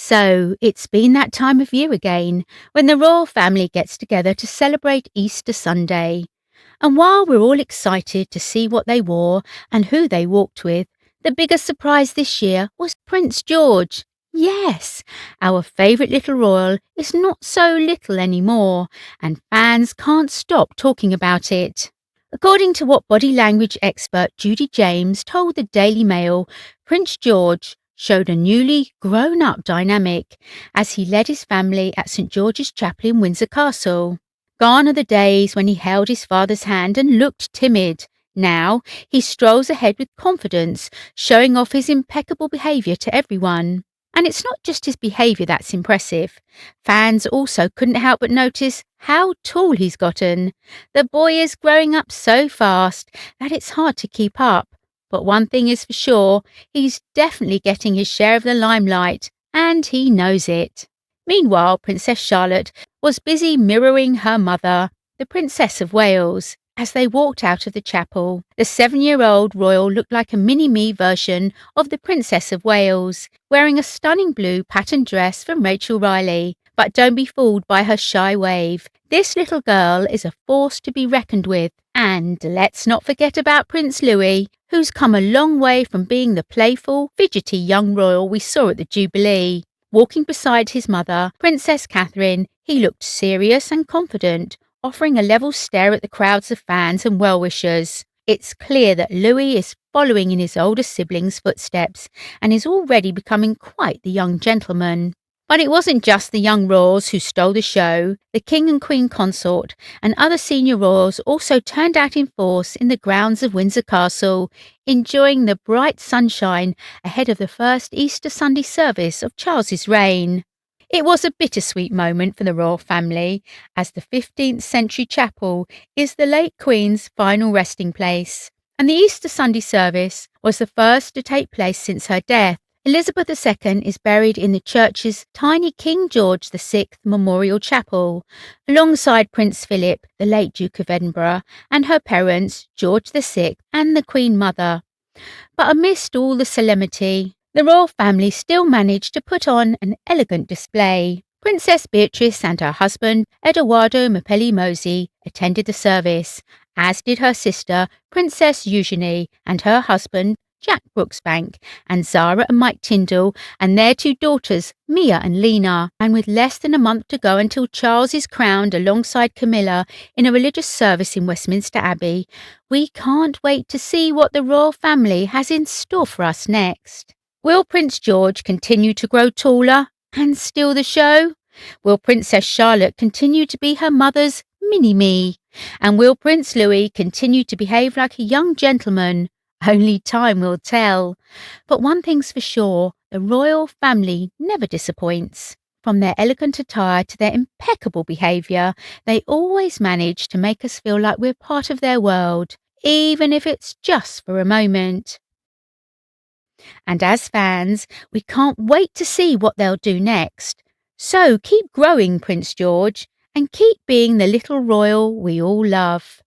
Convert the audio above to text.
So, it's been that time of year again when the royal family gets together to celebrate Easter Sunday. And while we're all excited to see what they wore and who they walked with, the biggest surprise this year was Prince George. Yes, our favourite little royal is not so little anymore, and fans can't stop talking about it. According to what body language expert Judy James told the Daily Mail, Prince George showed a newly grown-up dynamic as he led his family at St George's Chapel in Windsor Castle. Gone are the days when he held his father's hand and looked timid. Now he strolls ahead with confidence, showing off his impeccable behaviour to everyone. And it's not just his behaviour that's impressive. Fans also couldn't help but notice how tall he's gotten. The boy is growing up so fast that it's hard to keep up. But one thing is for sure, he's definitely getting his share of the limelight, and he knows it. Meanwhile, Princess Charlotte was busy mirroring her mother, the Princess of Wales. As they walked out of the chapel, the 7-year-old royal looked like a mini-me version of the Princess of Wales, wearing a stunning blue patterned dress from Rachel Riley. But don't be fooled by her shy wave. This little girl is a force to be reckoned with. And let's not forget about Prince Louis, who's come a long way from being the playful, fidgety young royal we saw at the Jubilee. Walking beside his mother, Princess Catherine, he looked serious and confident, offering a level stare at the crowds of fans and well-wishers. It's clear that Louis is following in his older siblings' footsteps and is already becoming quite the young gentleman. But it wasn't just the young royals who stole the show. The King and Queen Consort and other senior royals also turned out in force in the grounds of Windsor Castle, enjoying the bright sunshine ahead of the first Easter Sunday service of Charles's reign. It was a bittersweet moment for the royal family, as the 15th century chapel is the late Queen's final resting place, and the Easter Sunday service was the first to take place since her death. Elizabeth II is buried in the church's tiny King George VI Memorial Chapel, alongside Prince Philip, the late Duke of Edinburgh, and her parents, George VI and the Queen Mother. But amidst all the solemnity, the royal family still managed to put on an elegant display. Princess Beatrice and her husband, Edoardo Mapelli-Mosey, attended the service, as did her sister, Princess Eugenie, and her husband, Jack Brooksbank, and Zara and Mike Tyndall, and their 2 daughters, Mia and Lena. And with less than a month to go until Charles is crowned alongside Camilla in a religious service in Westminster Abbey, we can't wait to see what the royal family has in store for us next. Will Prince George continue to grow taller and steal the show? Will Princess Charlotte continue to be her mother's mini-me? And will Prince Louis continue to behave like a young gentleman? Only time will tell. But one thing's for sure, the royal family never disappoints. From their elegant attire to their impeccable behaviour, they always manage to make us feel like we're part of their world, even if it's just for a moment. And as fans, we can't wait to see what they'll do next. So keep growing, Prince George, and keep being the little royal we all love.